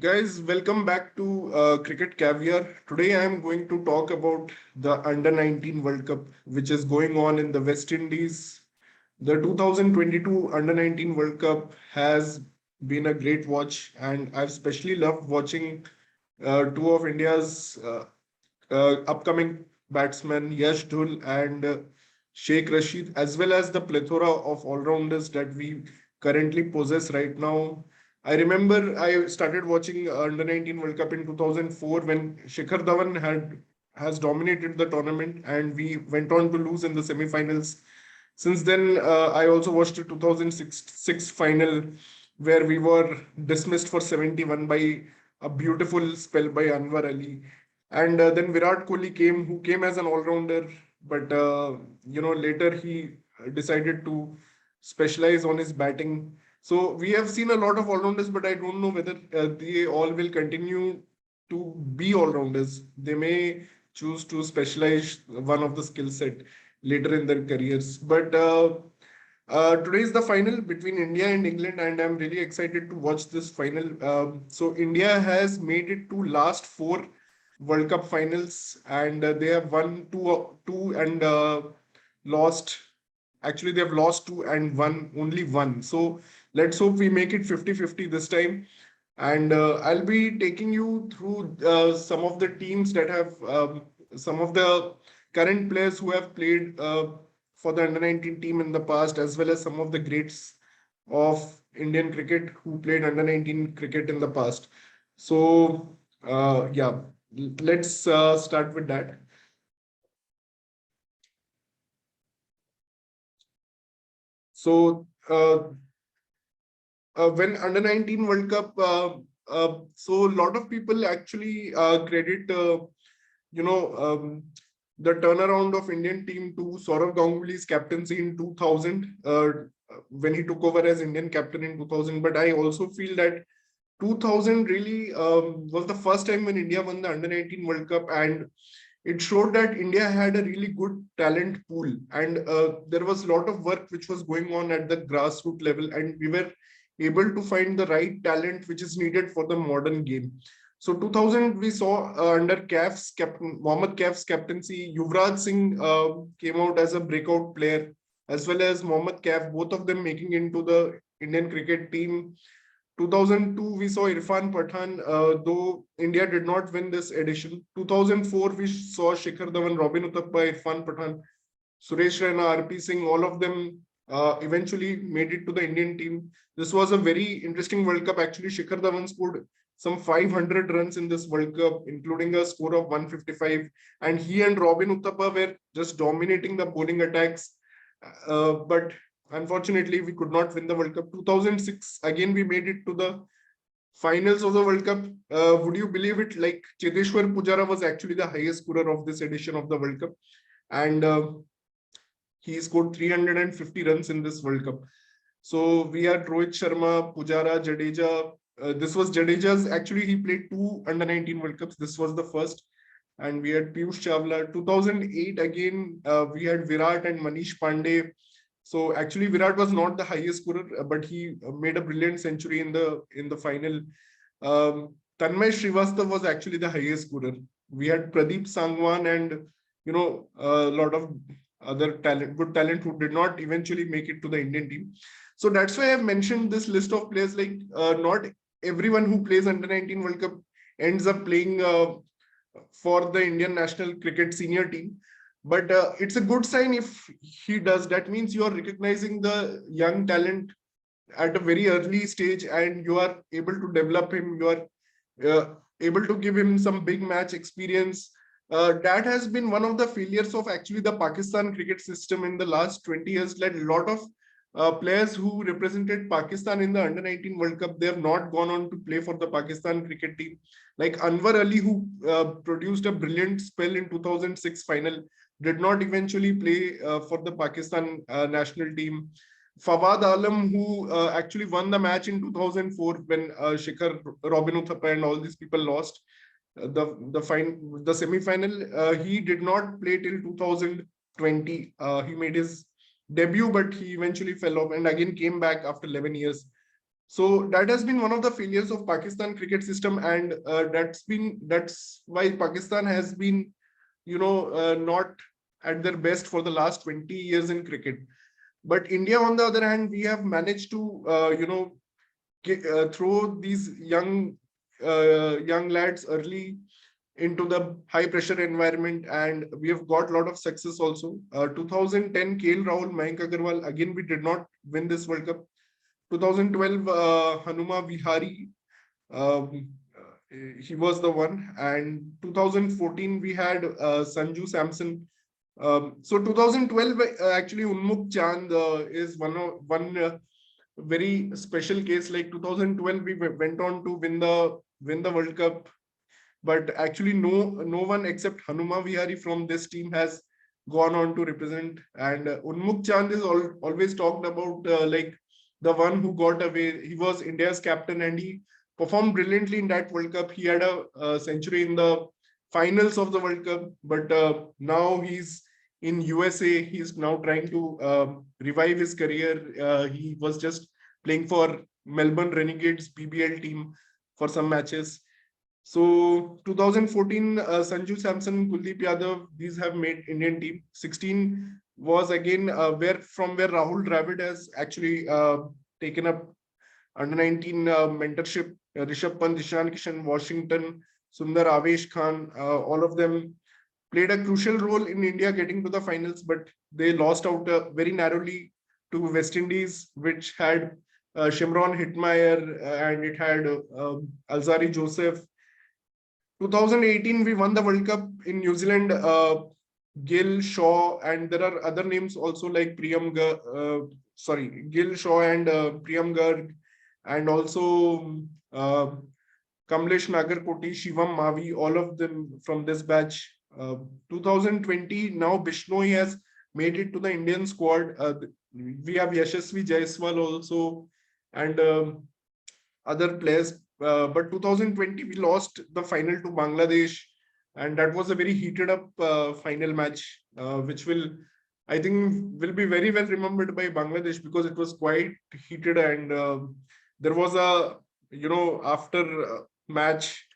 Guys, welcome back to Cricket Caviar. Today I am going to talk about the Under 19 World Cup, which is going on in the West Indies. The 2022 Under 19 World Cup has been a great watch, and I've especially loved watching two of India's upcoming batsmen, Yash Dhul and Sheikh Rashid, as well as the plethora of all-rounders that we currently possess right now. I remember I started watching Under 19 World Cup in 2004 when Shikhar Dhawan has dominated the tournament and we went on to lose in the semi-finals. Since then, I also watched the 2006 final where we were dismissed for 71 by a beautiful spell by Anwar Ali. And then Virat Kohli came, who came as an all-rounder, but later he decided to specialize on his batting. So we have seen a lot of all-rounders, but I don't know whether they all will continue to be all-rounders. They may choose to specialize one of the skill set later in their careers. But today is the final between India and England, and I'm really excited to watch this final. So India has made it to last four World Cup finals, and they have won two and lost. Actually, they have lost two and won only one. So let's hope we make it 50-50 this time. And I'll be taking you through some of the teams that have some of the current players who have played for the under 19 team in the past, as well as some of the greats of Indian cricket who played under 19 cricket in the past. So, yeah, let's start with that. So, when under 19 World Cup, so a lot of people actually credit, the turnaround of Indian team to Saurav Ganguly's captaincy in 2000, when he took over as Indian captain in 2000. But I also feel that 2000 really was the first time when India won the under 19 World Cup, and it showed that India had a really good talent pool, and there was a lot of work which was going on at the grassroots level, and we were able to find the right talent which is needed for the modern game. So 2000 we saw under CAF's captain Mohammad CAF's captaincy, Yuvraj Singh came out as a breakout player, as well as Mohammad CAF, both of them making into the Indian cricket team. 2002, we saw Irfan Pathan, though India did not win this edition. 2004, we saw Shikhar Dhawan, Robin Uthappa, Irfan Pathan, Suresh Raina, RP Singh, all of them eventually made it to the Indian team. This was a very interesting World Cup. Actually, Shikhar Dhawan scored some 500 runs in this World Cup, including a score of 155. And he and Robin Uthappa were just dominating the bowling attacks. But unfortunately, we could not win the World Cup. 2006, again, we made it to the finals of the World Cup. Would you believe it? Like Cheteshwar Pujara was actually the highest scorer of this edition of the World Cup. And he scored 350 runs in this World Cup. So we had Rohit Sharma, Pujara, Jadeja. This was Jadeja's. Actually, he played two under 19 World Cups. This was the first. And we had Piyush Chawla. 2008, again, we had Virat and Manish Pandey. So actually, Virat was not the highest scorer, but he made a brilliant century in the final. Tanmay Srivastava was actually the highest scorer. We had Pradeep Sangwan and a lot of other talent, good talent who did not eventually make it to the Indian team. So that's why I've mentioned this list of players. Like not everyone who plays under 19 World Cup ends up playing for the Indian national cricket senior team. But it's a good sign if he does. That means you are recognizing the young talent at a very early stage and you are able to develop him. You are able to give him some big match experience. That has been one of the failures of actually the Pakistan cricket system in the last 20 years. That a lot of players who represented Pakistan in the under 19 World Cup, they have not gone on to play for the Pakistan cricket team. Like Anwar Ali, who produced a brilliant spell in 2006 final, did not eventually play for the Pakistan national team. Fawad Alam, who actually won the match in 2004 when Shikhar, Robin Uthappa, and all these people lost the semi-final. He did not play till 2020. He made his debut, but he eventually fell off and again came back after 11 years. So that has been one of the failures of Pakistan cricket system, and that's why Pakistan has been, not at their best for the last 20 years in cricket. But India, on the other hand, we have managed to, throw these young lads early into the high pressure environment, and we have got a lot of success also. 2010 KL Rahul, Mayank Agarwal, again we did not win this World Cup. 2012 Hanuma Vihari, um, he was the one, and 2014 we had Sanju Samson. So 2012 actually Unmuk Chand is one very special case. Like 2012 we went on to win the World Cup, but actually no one except Hanuma Vihari from this team has gone on to represent. And Unmuk Chand is always talked about, like the one who got away. He was India's captain and he performed brilliantly in that World Cup. He had a century in the finals of the World Cup, but now he's in USA. He's now trying to revive his career. He was just playing for Melbourne Renegades BBL team for some matches. So 2014, Sanju Samson, Kuldeep Yadav, these have made Indian team. 16 was again where Rahul Dravid has actually taken up under 19 mentorship. Rishabh Pant, Ishan Kishan, Washington, Sundar, Avesh Khan, all of them played a crucial role in India getting to the finals, but they lost out very narrowly to West Indies, which had Shimron Hitmeyer and it had Alzari Joseph. 2018, we won the World Cup in New Zealand. Gill, Shaw, and there are other names also like Gill, Shaw, and Priyam Garg, and also Kamlesh Nagarkoti, Shivam Mavi, all of them from this batch. 2020, now Bishnoi has made it to the Indian squad. We have Yashasvi Jaiswal also, and other players. But 2020, we lost the final to Bangladesh, and that was a very heated up final match, which I think, will be very well remembered by Bangladesh because it was quite heated, and there was after match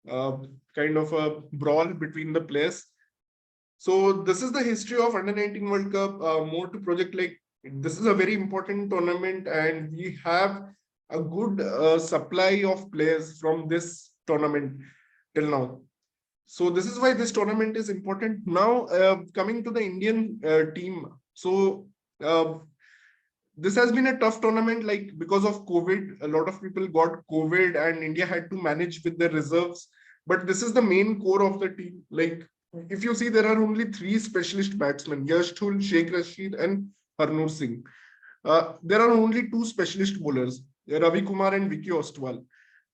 kind of a brawl between the players. So this is the history of Under 19 World Cup. More to project, like this is a very important tournament, and we have a good supply of players from this tournament till now. So this is why this tournament is important. Now, coming to the Indian team. So this has been a tough tournament, like because of COVID, a lot of people got COVID and India had to manage with their reserves. But this is the main core of the team. Like if you see, there are only three specialist batsmen, Yashthul, Sheikh Rashid, and Harnoor Singh. There are only two specialist bowlers, Ravi Kumar and Vicky Ostwal.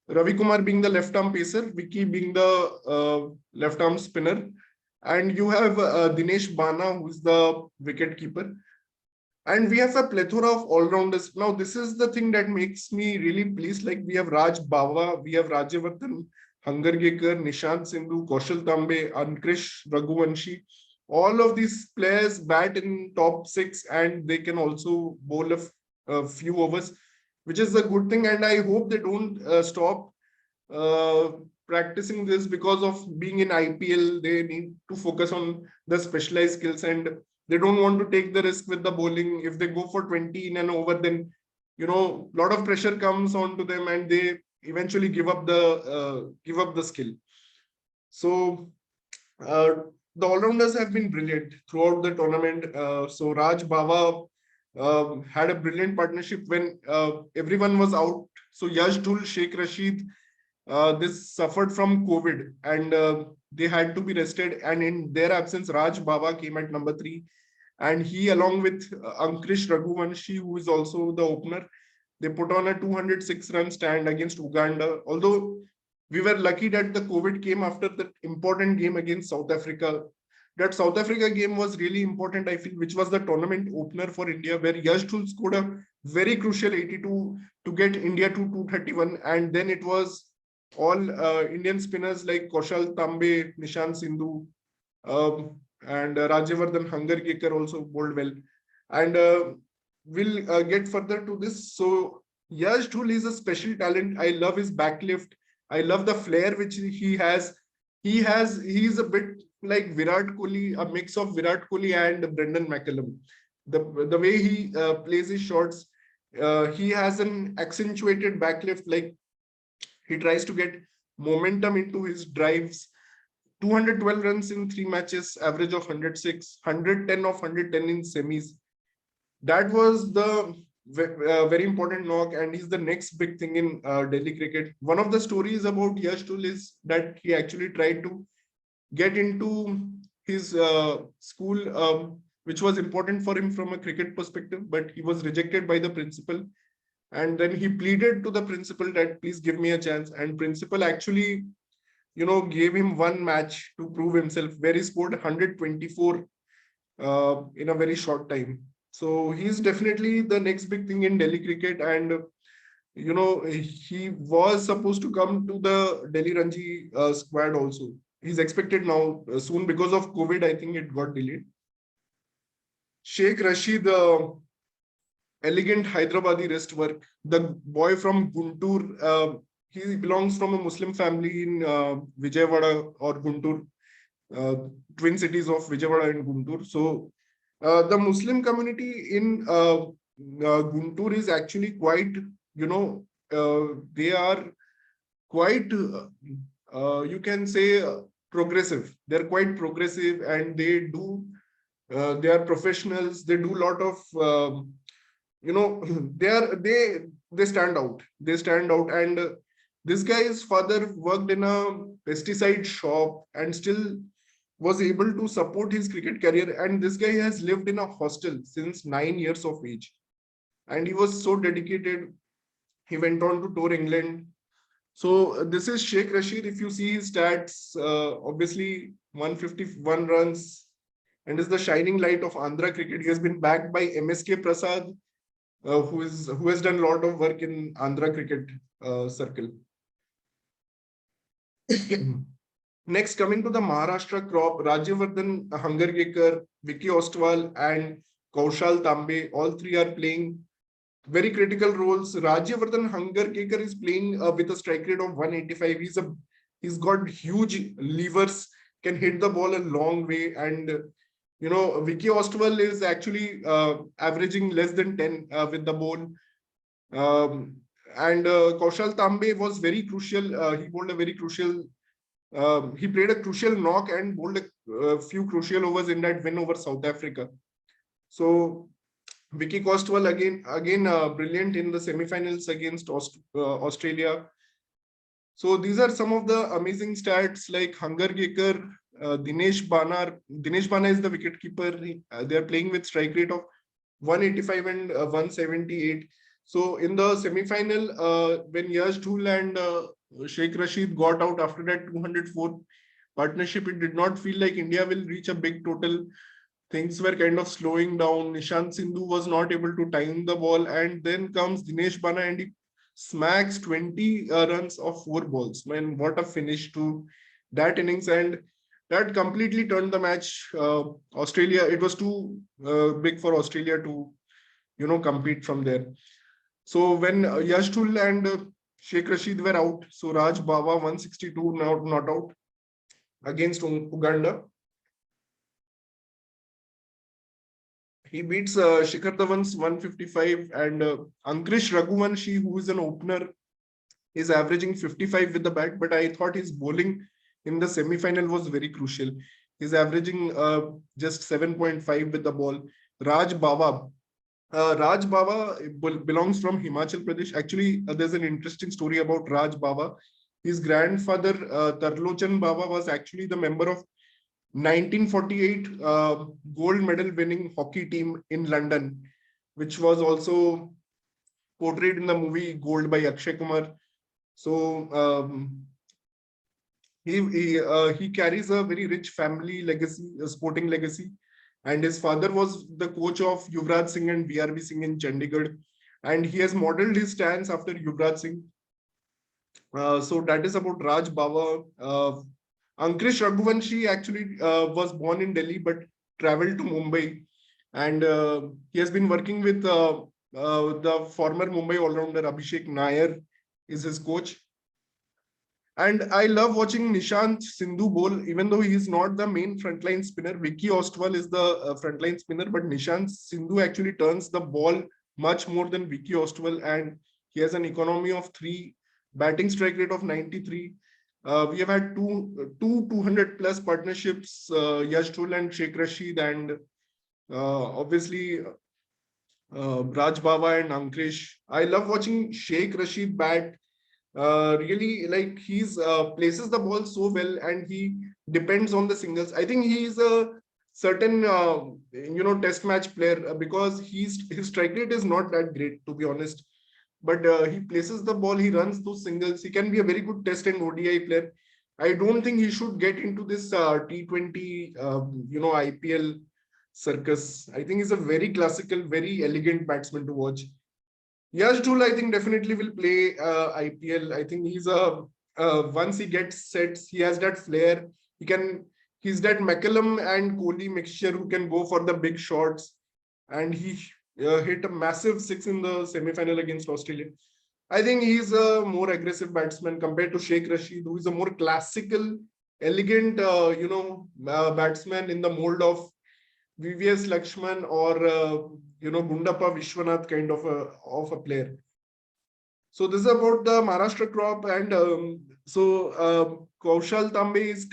Ravi Kumar being the left arm pacer, Vicky being the left arm spinner, and you have Dinesh Bana, who is the wicket keeper. And we have a plethora of all-rounders. Now, this is the thing that makes me really pleased. Like we have Raj Bawa, we have Rajyavardhan Hangargekar, Nishant Sindhu, Kaushal Tambe, Ankrish Raghuvanshi. All of these players bat in top six, and they can also bowl a few overs, which is a good thing. And I hope they don't stop uh, practicing this because of being in IPL. They need to focus on the specialized skills, and they don't want to take the risk with the bowling. If they go for 20 in an over, then a lot of pressure comes onto them, and they eventually give up the skill. So the all-rounders have been brilliant throughout the tournament. So Raj Bawa had a brilliant partnership when everyone was out. So Yash Dhul, Sheikh Rashid, this suffered from COVID, and they had to be rested. And in their absence, Raj Bawa came at number 3. And he, along with Ankrish Raghuvanshi, who is also the opener, they put on a 206-run stand against Uganda. Although we were lucky that the COVID came after the important game against South Africa. That South Africa game was really important, I feel, which was the tournament opener for India, where Yash Dhul scored a very crucial 82 to get India to 231. And then it was all Indian spinners like Kaushal Tambe, Nishant Sindhu, and Rajyavardhan Hangargekar also bowled well. And we'll get further to this. So Yash Dhul is a special talent. I love his backlift. I love the flair which he has. He's a bit like Virat Kohli, a mix of Virat Kohli and Brendan McCullum. The way he plays his shots, he has an accentuated backlift. Like he tries to get momentum into his drives. 212 runs in 3 matches, average of 106, 110 of 110 in semis. That was the very important knock, and he's the next big thing in Delhi cricket. One of the stories about Yash Dhul is that he actually tried to get into his school, which was important for him from a cricket perspective, but he was rejected by the principal. And then he pleaded to the principal that please give me a chance. And principal actually, gave him one match to prove himself, where he scored 124 in a very short time. So he's definitely the next big thing in Delhi cricket. And he was supposed to come to the Delhi Ranji squad also. He's expected now soon. Because of COVID, I think it got delayed. Sheikh Rashid, elegant Hyderabadi wrist work. The boy from Guntur, he belongs from a Muslim family in Vijayawada or Guntur, uh, twin cities of Vijayawada and Guntur. So the Muslim community in Guntur is actually quite, they are quite, you can say, progressive. They're quite progressive, and they are professionals. They do a lot of, they are, they stand out. They stand out. And this guy's father worked in a pesticide shop and still was able to support his cricket career. And this guy has lived in a hostel since 9 years of age. And he was so dedicated. He went on to tour England. So this is Sheikh Rashid. If you see his stats, obviously 151 runs, and is the shining light of Andhra cricket. He has been backed by MSK Prasad, who has done a lot of work in Andhra cricket circle. Next, coming to the Maharashtra crop, Rajyavardhan Hangargekar, Vicky Ostwal, and Kaushal Tambe, all three are playing very critical roles. Rajyavardhan Hangargekar is playing with a strike rate of 185. He's got huge levers, can hit the ball a long way, and Vicky Ostwal is actually averaging less than 10 with the ball. And Kaushal Tambe was very crucial. He bowled a very crucial. He played a crucial knock and bowled a few crucial overs in that win over South Africa. So Vicky Ostwal again brilliant in the semifinals against Australia. So these are some of the amazing stats like Hangargekar, Dinesh Bana. Dinesh Bana is the wicketkeeper. They are playing with strike rate of 185 and 178. So in the semi-final, when Yash Dhul and Sheikh Rashid got out after that 204 partnership, it did not feel like India will reach a big total. Things were kind of slowing down. Nishant Sindhu was not able to time the ball, and then comes Dinesh Bana and he smacks 20 runs of 4 balls. Man, what a finish to that innings. And that completely turned the match. Australia, it was too big for Australia to, compete from there. So when Yash Dhul and Sheikh Rashid were out, so Raj Bawa 162 not out against Uganda. He beats Shikhar Dhawan's 155, and Ankrish Raghuvanshi, who is an opener, is averaging 55 with the bat, but I thought his bowling in the semi-final was very crucial. He's averaging just 7.5 with the ball. Raj Bawa. Raj Bawa belongs from Himachal Pradesh. Actually, there's an interesting story about Raj Bawa. His grandfather, Tarlochan Bawa, was actually the member of 1948 gold medal winning hockey team in London, which was also portrayed in the movie Gold by Akshay Kumar. So he carries a very rich family legacy, a sporting legacy, and his father was the coach of Yuvraj Singh and VRB Singh in Chandigarh, and he has modeled his stance after Yuvraj Singh. So that is about Raj Bawa. Ankrish Raghuvanshi actually was born in Delhi but traveled to Mumbai, and he has been working with The former Mumbai all-rounder Abhishek Nair is his coach. And I love watching Nishant Sindhu bowl, even though he's not the main frontline spinner. Vicky Ostwal is the frontline spinner, but Nishant Sindhu actually turns the ball much more than Vicky Ostwal, and he has an economy of 3, batting strike rate of 93. We have had two 200 plus partnerships, Yash Dhul and Sheikh Rashid, and obviously Raj Baba and Ankrish. I love watching Sheikh Rashid bat. Really, like he's places the ball so well, and he depends on the singles. I think he's a certain test match player, because his strike rate is not that great, to be honest. But he places the ball, he runs those singles. He can be a very good test and ODI player. I don't think he should get into this T20 IPL circus. I think he's a very classical, very elegant batsman to watch. Yash Dhul, I think definitely will play IPL. I think he's a once he gets sets, he has that flair. He's that McCallum and Kohli mixture who can go for the big shots. And he hit a massive 6 in the semi-final against Australia. I think he's a more aggressive batsman compared to Sheikh Rashid, who is a more classical, elegant, batsman in the mold of VVS Lakshman or Gundappa Vishwanath kind of a player. So this is about the Maharashtra crop, and Kaushal Tambe is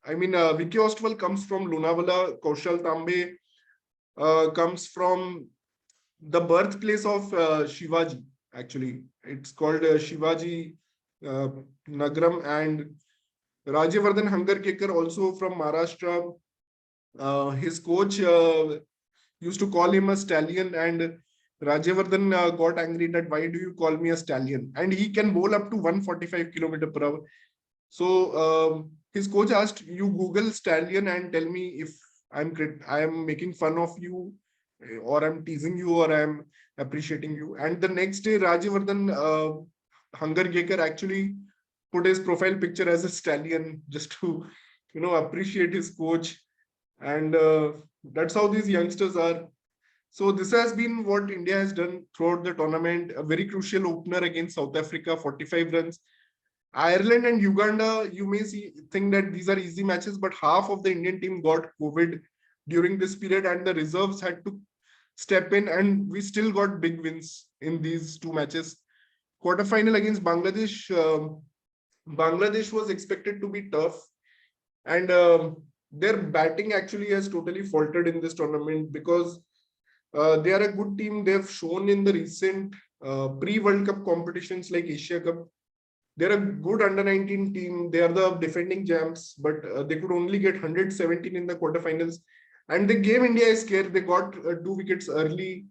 Vicky Ostwal comes from Lonavala. Kaushal Tambe comes from the birthplace of Shivaji. Actually, it's called Shivaji Nagaram, and Rajyavardhan Hangarkekar also from Maharashtra. His coach used to call him a stallion, and Rajyavardhan got angry that why do you call me a stallion? And he can bowl up to 145 kilometer per hour. So his coach asked, you Google stallion and tell me if I am making fun of you, or I'm teasing you, or I'm appreciating you. And the next day, Rajyavardhan Hangarkekar actually put his profile picture as a stallion just to appreciate his coach. And that's how these youngsters are. So this has been what India has done throughout the tournament. A very crucial opener against South Africa, 45 runs. Ireland and Uganda, you may think that these are easy matches, but half of the Indian team got COVID during this period, and the reserves had to step in, and we still got big wins in these two matches. Quarterfinal against Bangladesh, Bangladesh was expected to be tough, and their batting actually has totally faltered in this tournament, because they are a good team. They've shown in the recent pre-World Cup competitions like Asia Cup. They're a good under-19 team. They are the defending champs, but they could only get 117 in the quarterfinals. And they gave India a scare. They got 2 wickets early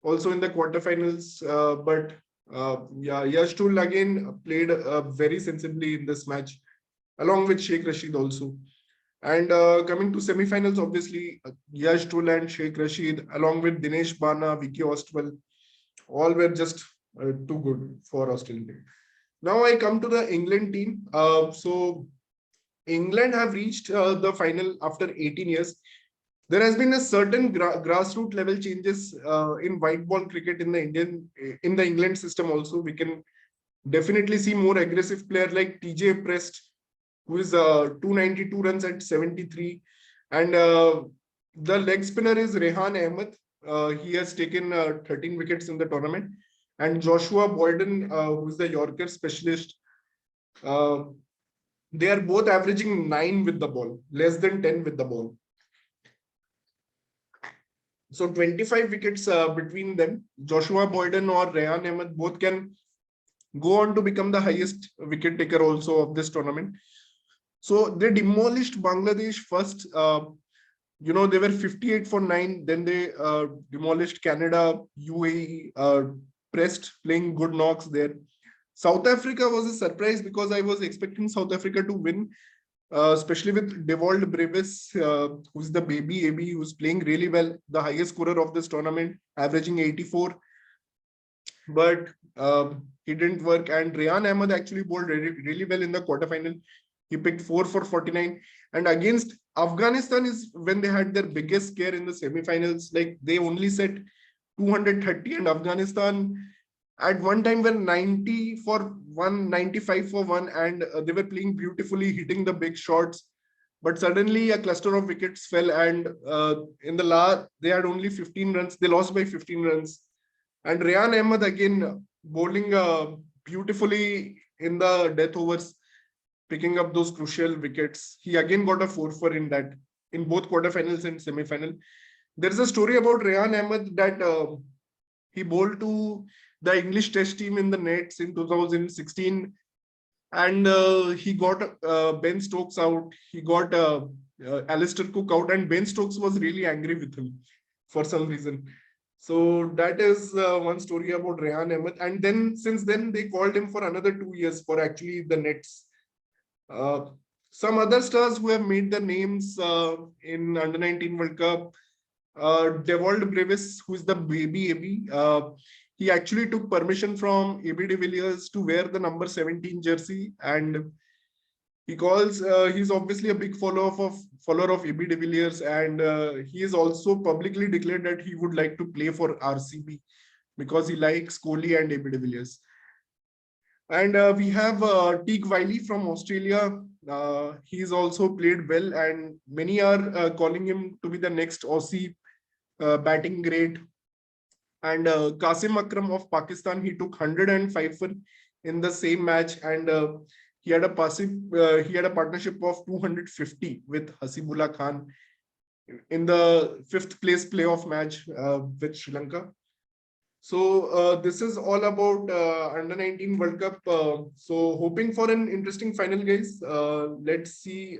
also in the quarterfinals. But Yash Dhul again played very sensibly in this match, along with Sheikh Rashid also. And coming to semi-finals, obviously, Yash Dhul and Sheikh Rashid, along with Dinesh Bana, Vicky Ostwal, all were just too good for Australia. Now I come to the England team. So England have reached the final after 18 years. There has been a certain grassroots level changes in white ball cricket in the England system also. We can definitely see more aggressive player like TJ Prest, who is 292 runs at 73. And the leg spinner is Rehan Ahmed. He has taken 13 wickets in the tournament. And Joshua Boyden, who is the Yorker specialist, they are both averaging 9 with the ball, less than 10 with the ball. So 25 wickets between them. Joshua Boyden or Rehan Ahmed both can go on to become the highest wicket taker also of this tournament. So they demolished Bangladesh first. They were 58 for 9. Then they demolished Canada, UAE, Pressed, playing good knocks there. South Africa was a surprise, because I was expecting South Africa to win, especially with Devold Brevis, who's the baby AB, who's playing really well, the highest scorer of this tournament, averaging 84. But he didn't work. And Rehan Ahmed actually bowled really well in the quarterfinal. He picked 4 for 49. And against Afghanistan is when they had their biggest scare in the semifinals. Like, they only set 230, and Afghanistan at one time were 90 for 1, 95 for 1, and they were playing beautifully, hitting the big shots. But suddenly a cluster of wickets fell, and in the last, they had only 15 runs. They lost by 15 runs. And Rayan Ahmed again bowling beautifully in the death overs, picking up those crucial wickets. He again got a 4 for in that, in both quarterfinals and semi-final. There's a story about Rayan Ahmed that he bowled to the English Test team in the nets in 2016, and he got Ben Stokes out. He got Alistair Cook out, and Ben Stokes was really angry with him for some reason. So that is one story about Rayan Ahmed. And then since then they called him for another 2 years for actually the nets. Uh, some other stars who have made their names in under 19 World Cup. Devold Brevis, who is the baby AB. He actually took permission from AB de Villiers to wear the number 17 jersey, and he's obviously a big follower of AB de Villiers, and he has also publicly declared that he would like to play for RCB because he likes Kohli and AB de Villiers. And we have Teague Wiley from Australia. He's also played well, and many are calling him to be the next Aussie batting great. And Qasim Akram of Pakistan, he took 105 in the same match, and he had a partnership of 250 with Hasibullah Khan in the 5th place playoff match with Sri Lanka. So this is all about under 19 World Cup. So hoping for an interesting final, guys. Let's see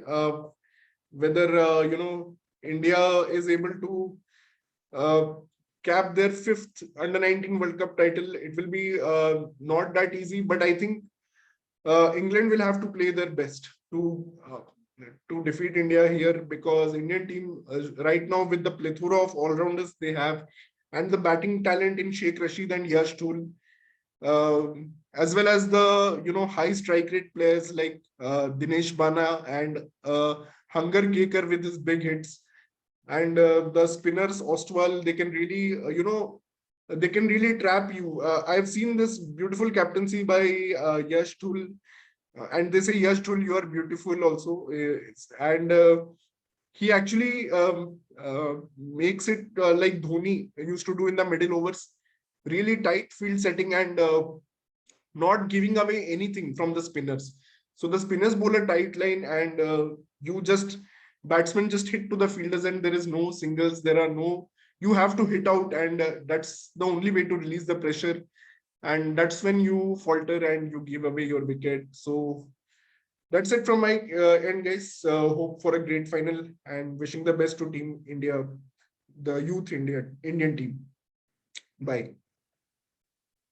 whether India is able to cap their 5th under 19 World Cup title. It will be not that easy, but I think England will have to play their best to defeat India here, because Indian team right now, with the plethora of all-rounders they have and the batting talent in Sheikh Rashid and Yash Tool, as well as the high strike rate players like Dinesh Bana and Hunger Gaker with his big hits, and the spinners Ostwal, they can really they can really trap you. I've seen this beautiful captaincy by Yash Tool, and they say Yash Tool, you are beautiful also, and he actually makes it like Dhoni used to do in the middle overs, really tight field setting, and not giving away anything from the spinners. So the spinners bowl a tight line, and batsmen just hit to the fielders, and there is no singles. You have to hit out, and that's the only way to release the pressure. And that's when you falter and you give away your wicket. So that's it from my end, guys. Hope for a great final, and wishing the best to Team India, the youth Indian team. Bye.